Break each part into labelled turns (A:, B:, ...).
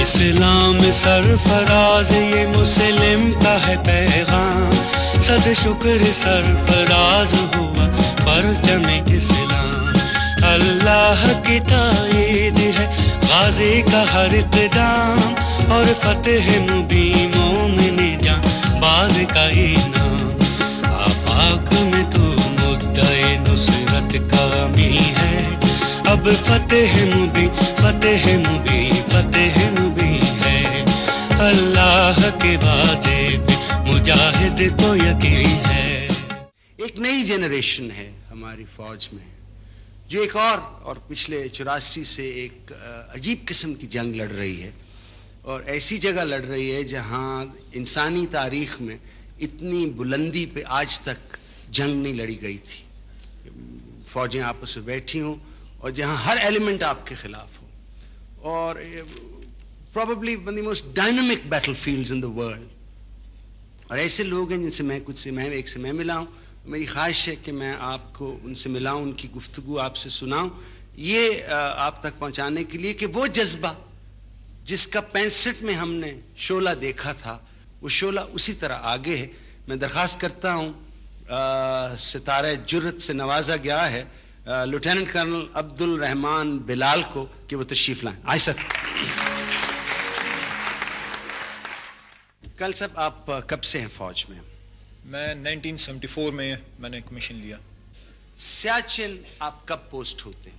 A: اسلام سرفراز یہ مسلم کا ہے پیغام، صد شکر سرفراز ہوا پرچم اسلام، اللہ کی تائید ہے غازی کا ہر اقدام، اور فتح مبین مومن جاں باز کا انعام، آفاق میں تو مدعے نصرت کا امی ہے، اب فتح مبین فتح مبین فتح مبین ہے، اللہ کے وعدے پہ مجاہد کو یقین ہے۔
B: ایک نئی جنریشن ہے ہماری فوج میں جو ایک اور پچھلے 84 سے ایک عجیب قسم کی جنگ لڑ رہی ہے، اور ایسی جگہ لڑ رہی ہے جہاں انسانی تاریخ میں اتنی بلندی پہ آج تک جنگ نہیں لڑی گئی تھی، فوجیں آپس میں بیٹھی ہوں اور جہاں ہر ایلیمنٹ آپ کے خلاف ہو، اور probably one of the most dynamic battlefields in the world، اور ایسے لوگ ہیں جن سے میں ایک سے میں ملا ہوں، میری خواہش ہے کہ میں آپ کو ان سے ملاؤں، ان کی گفتگو آپ سے سناؤں، یہ آپ تک پہنچانے کے لیے کہ وہ جذبہ جس کا 65 میں ہم نے شعلہ دیکھا تھا وہ شعلہ اسی طرح آگے ہے۔ میں درخواست کرتا ہوں ستارہ جرت سے نوازا گیا ہے لیفٹیننٹ کرنل عبد الرحمان بلال کو کہ وہ تشریف لائیں۔ آئے سر۔ کل صاحب آپ کب سے ہیں فوج میں؟
C: میں 1974 میں نے کمیشن لیا۔
B: سیاچن آپ کب پوسٹ ہوتے ہیں؟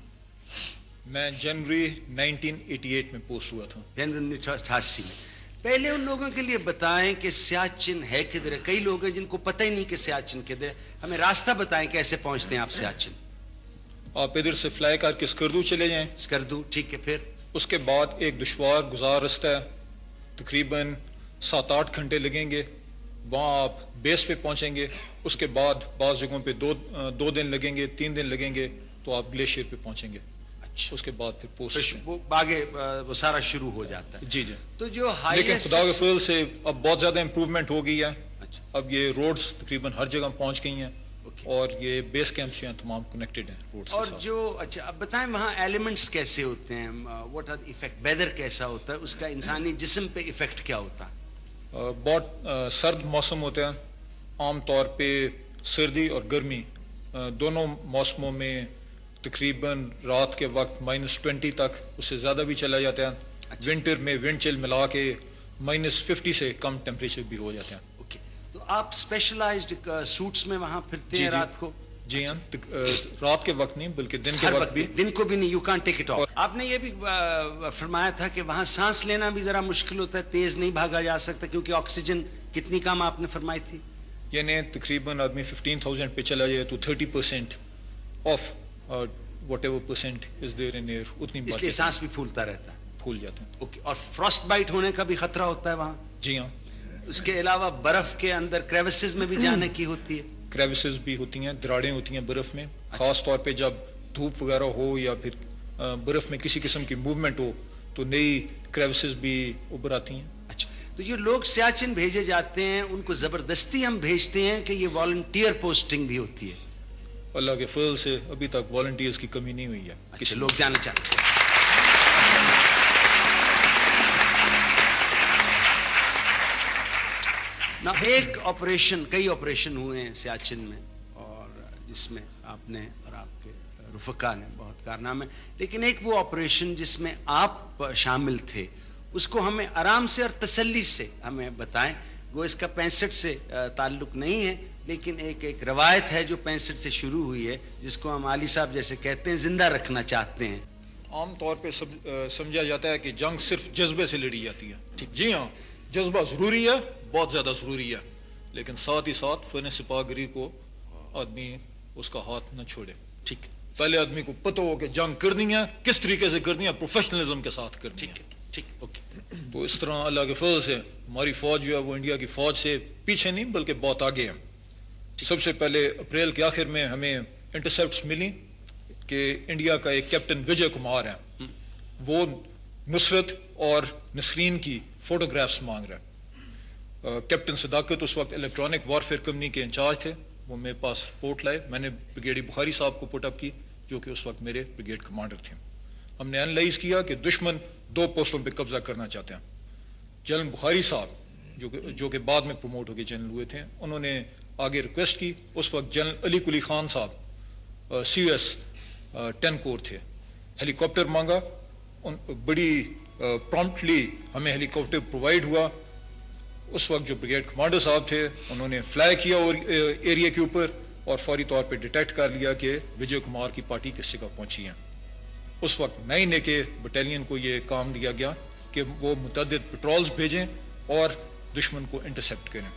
C: میں جنوری 1988 میں پوسٹ ہوا تھا۔
B: جنوری 1988 میں۔ پہلے ان لوگوں کے لیے بتائیں کہ سیاچن ہے کدھر ہے، کئی لوگ ہیں جن کو پتہ ہی نہیں کہ سیاچن کدھر ہے، ہمیں راستہ بتائیں کیسے پہنچتے ہیں آپ سیاچن۔
C: آپ ادھر سے فلائی کر کے اسکردو چلے جائیں۔
B: اسکردو ٹھیک ہے، پھر
C: اس کے بعد ایک دشوار گزار رستہ ہے، تقریباً 7-8 گھنٹے لگیں گے، وہاں آپ بیس پہ پہنچیں گے، اس کے بعد بعض جگہوں پہ 2 دن لگیں گے، 3 دن لگیں گے، تو آپ گلیشیئر پہ پہنچیں گے۔
B: اچھا،
C: اس کے بعد پھر پوسٹ
B: آگے وہ سارا شروع ہو جاتا ہے۔
C: جی جی۔
B: تو جو
C: لیکن خدا کے فضل سے اب بہت زیادہ امپروومنٹ ہو گئی ہے،
B: اچھا،
C: اب یہ روڈز تقریباً ہر جگہ پہنچ گئی ہیں، اور یہ بیس کیمپس جو ہیں تمام کنیکٹڈ ہیں روڈز کے
B: اور
C: ساتھ۔
B: جو اچھا اب بتائیں وہاں ایلیمنٹس کیسے ہوتے ہیں، what are the effect, weather کیسا ہوتا ہے، اس کا انسانی جسم پہ ایفیکٹ کیا ہوتا ہے؟
C: بہت سرد موسم ہوتے ہیں، عام طور پہ سردی اور گرمی دونوں موسموں میں تقریباً رات کے وقت -20 تک، اس سے زیادہ بھی چلا جاتا ہے۔ ونٹر میں ونڈ چل ملا کے -50 سے کم ٹیمپریچر بھی ہو جاتے ہیں۔
B: اوکے، تو آپ اسپیشلائزڈ سوٹس میں وہاں پھرتے ہیں رات کو؟
C: جی ہاں، رات کے وقت نہیں بلکہ دن کے وقت بھی۔
B: دن کو بھی نہیں، you can't take it of. آپ نے یہ بھی فرمایا تھا کہ وہاں سانس لینا بھی ذرا مشکل ہوتا ہے، تیز نہیں بھاگا جا سکتا کیونکہ آکسیجن کتنی کم آپ نے فرمائی تھی؟
C: یعنی تقریباً آدمی 15,000 پہ چلا جائے تو 30% of whatever percent is there in air, اتنی
B: اس لیے سانس بھی پھولتا رہتا ہے۔
C: پھول جاتے ہیں۔
B: اوکے، اور فراسٹ بائٹ ہونے کا بھی خطرہ ہوتا ہے وہاں؟
C: جی ہاں۔
B: اس کے علاوہ برف کے اندر کریوسز میں بھی جانے کی ہوتی ہے؟
C: کریوسز بھی ہوتی ہیں، دراڑیں ہوتی ہیں برف میں، خاص طور پہ جب دھوپ وغیرہ ہو یا پھر برف میں کسی قسم کی موومنٹ ہو تو نئی کریوسز بھی ابھر آتی ہیں۔
B: اچھا، تو یہ لوگ سیاچن بھیجے جاتے ہیں ان کو زبردستی ہم بھیجتے ہیں کہ یہ والنٹیئر پوسٹنگ بھی ہوتی ہے؟
C: اللہ کے فضل سے ابھی تک والنٹیئرز کی کمی نہیں ہوئی ہے۔
B: کسی لوگ جانا چاہتے ہیں۔ نہ ایک آپریشن، کئی آپریشن ہوئے ہیں سیاچن میں، اور جس میں آپ نے اور آپ کے رفقا نے بہت کارنامے، لیکن ایک وہ آپریشن جس میں آپ شامل تھے اس کو ہمیں آرام سے اور تسلی سے ہمیں بتائیں۔ وہ اس کا 65 سے تعلق نہیں ہے، لیکن ایک روایت ہے جو 65 سے شروع ہوئی ہے جس کو ہم عالی صاحب جیسے کہتے ہیں زندہ رکھنا چاہتے ہیں۔
C: عام طور پہ سمجھا جاتا ہے کہ جنگ صرف جذبے سے لڑی جاتی ہے۔ جی ہاں، جذبہ ضروری ہے، بہت زیادہ ضروری ہے، لیکن ساتھ ہی ساتھ فن سپاہی کو آدمی اس کا ہاتھ نہ چھوڑے۔
B: ٹھیک،
C: پہلے آدمی کو پتہ ہو کہ جنگ کرنی ہے، کس طریقے سے کرنی ہے، پروفیشنلزم کے ساتھ کرنی ہے۔
B: ٹھیک، اوکے۔
C: تو اس طرح اللہ کے فضل سے ہماری فوج جو ہے وہ انڈیا کی فوج سے پیچھے نہیں بلکہ بہت آگے ہے۔ سب سے پہلے اپریل کے آخر میں ہمیں انٹرسیپٹس ملی کہ انڈیا کا ایک کیپٹن وجے کمار ہے، وہ نصرت اور نسرین کی فوٹوگرافس مانگ رہا ہے۔ کیپٹن صداقت اس وقت الیکٹرانک وارفیئر کمپنی کے انچارج تھے، وہ میرے پاس رپورٹ لائے، میں نے بریگیڈیئر بخاری صاحب کو پٹ اپ کی جو کہ اس وقت میرے بریگیڈ کمانڈر تھے۔ ہم نے اینالائز کیا کہ دشمن 2 پوسٹوں پہ قبضہ کرنا چاہتے ہیں. جنرل بخاری صاحب جو کہ بعد میں پروموٹ ہو کے جنرل ہوئے تھے, انہوں نے آگے ریکویسٹ کی. اس وقت جنرل علی قلی خان صاحب CS 10 کور تھے, ہیلی کاپٹر مانگا. بڑی پرومپٹلی ہمیں ہیلی کاپٹر پرووائڈ ہوا. اس وقت جو بریگیڈ کمانڈر صاحب تھے انہوں نے فلائی کیا اور ایریا کے اوپر, اور فوری طور پہ ڈیٹیکٹ کر لیا کہ وجے کمار کی پارٹی کس جگہ پہنچی ہیں. اس وقت 9 کے بٹالین کو یہ کام دیا گیا کہ وہ متعدد پٹرولز بھیجیں اور دشمن کو انٹرسیپٹ کریں.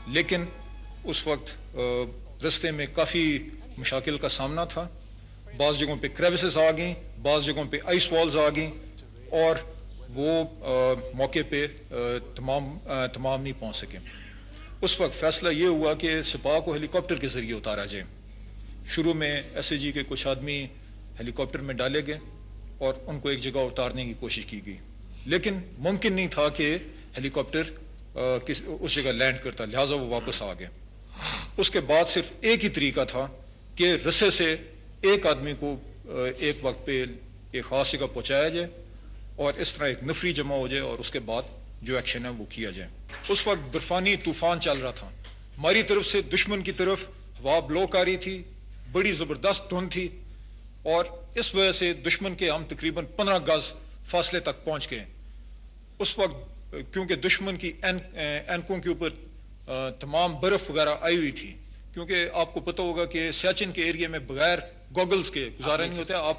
C: لیکن اس وقت رستے میں کافی مشاکل کا سامنا تھا. بعض جگہوں پہ کریوسز آ گئیں, بعض جگہوں پہ آئس والز آ گئیں, اور وہ موقع پہ تمام نہیں پہنچ سکے. اس وقت فیصلہ یہ ہوا کہ سپاہ کو ہیلی کاپٹر کے ذریعے اتارا جائے. شروع میں SAG کے کچھ آدمی ہیلی کاپٹر میں ڈالے گئے اور ان کو ایک جگہ اتارنے کی کوشش کی گئی, لیکن ممکن نہیں تھا کہ ہیلی کاپٹر اس جگہ لینڈ کرتا, لہٰذا وہ واپس آ گئے. اس کے بعد صرف ایک ہی طریقہ تھا کہ رسے سے ایک آدمی کو ایک وقت پہ ایک خاص جگہ پہنچایا جائے اور اس طرح ایک نفری جمع ہو جائے اور اس کے بعد جو ایکشن ہے وہ کیا جائے. اس وقت برفانی طوفان چل رہا تھا. ہماری طرف سے دشمن کی طرف ہوا بلوک آ رہی تھی, بڑی زبردست دھند تھی, اور اس وجہ سے دشمن کے ہم تقریباً 15 گز فاصلے تک پہنچ گئے. اس وقت کیونکہ دشمن کی اینکوں کے اوپر تمام برف وغیرہ آئی ہوئی تھی, کیونکہ آپ کو پتہ ہوگا کہ سیاچن کے ایریا میں بغیر گوگلز کے گزارا نہیں ہوتا ہے,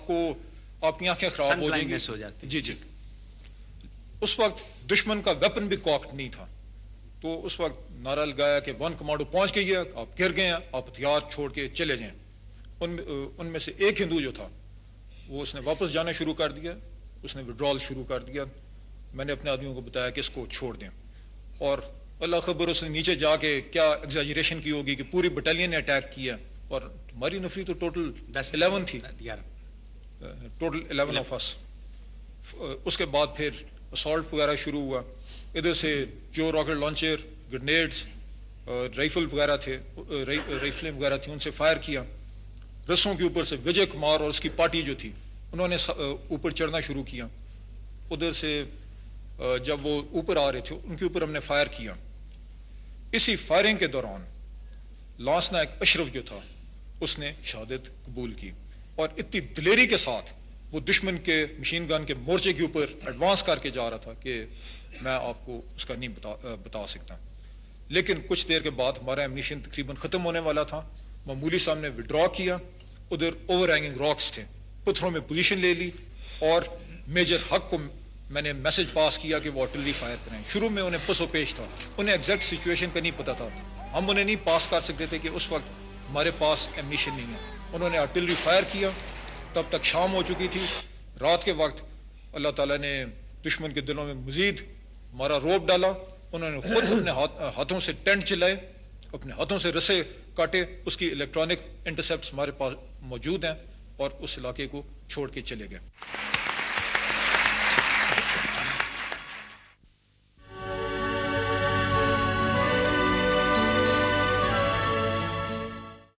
C: آپ کی آنکھیں خراب ہو جائیں گی. جی. اس وقت دشمن کا ویپن بھی کاکڈ نہیں تھا, تو اس وقت نعرہ لگایا کہ 1 کمانڈو پہنچ گئی ہے, آپ گر گئے ہیں, آپ ہتھیار چھوڑ کے چلے جائیں. ان میں سے ایک ہندو جو تھا وہ اس نے واپس جانا شروع کر دیا, اس نے وڈرال شروع کر دیا. میں نے اپنے آدمیوں کو بتایا کہ اس کو چھوڑ دیں, اور اللہ خبر اس نے نیچے جا کے کیا ایگزیجریشن کی ہوگی کہ پوری بٹالین نے اٹیک کیا, اور ہماری نفری تو ٹوٹل 11 تھی, ٹوٹل 11 آف اس. اس کے بعد پھر اسالٹ وغیرہ شروع ہوا. ادھر سے جو راکٹ لانچر, گرنیڈز, رائفل وغیرہ تھے, رائفلیں وغیرہ تھیں, ان سے فائر کیا. رسوں کے اوپر سے وجے کمار اور اس کی پارٹی جو تھی انہوں نے اوپر چڑھنا شروع کیا. ادھر سے جب وہ اوپر آ رہے تھے ان کے اوپر ہم نے فائر کیا. اسی فائرنگ کے دوران لانس نائک اشرف جو تھا اس نے شہادت قبول کی, اور اتنی دلیری کے ساتھ وہ دشمن کے مشین گن کے مورچے کے اوپر ایڈوانس کر کے جا رہا تھا کہ میں آپ کو اس کا نہیں بتا سکتا. لیکن کچھ دیر کے بعد ہمارا ایمونیشن تقریباً ختم ہونے والا تھا. معمولی صاحب نے وڈرا کیا. ادھر اوور ہینگنگ راکس تھے, پتھروں میں پوزیشن لے لی, اور میجر حق کو میں نے میسج پاس کیا کہ وہ آرٹلری فائر کریں. شروع میں انہیں پس و پیش تھا, انہیں ایگزیکٹ سچویشن کا نہیں پتا تھا, ہم انہیں نہیں پاس کر سکتے تھے کہ اس وقت ہمارے پاس ایمونیشن نہیں ہے. انہوں نے آرٹلری فائر کیا. تب تک شام ہو چکی تھی. رات کے وقت اللہ تعالیٰ نے دشمن کے دلوں میں مزید ہمارا روب ڈالا. انہوں نے خود اپنے ہاتھوں سے ٹینٹ چلائے, اپنے ہاتھوں سے رسے کاٹے. اس کی الیکٹرانک انٹرسیپٹس ہمارے پاس موجود ہیں, اور اس علاقے کو چھوڑ کے چلے گئے.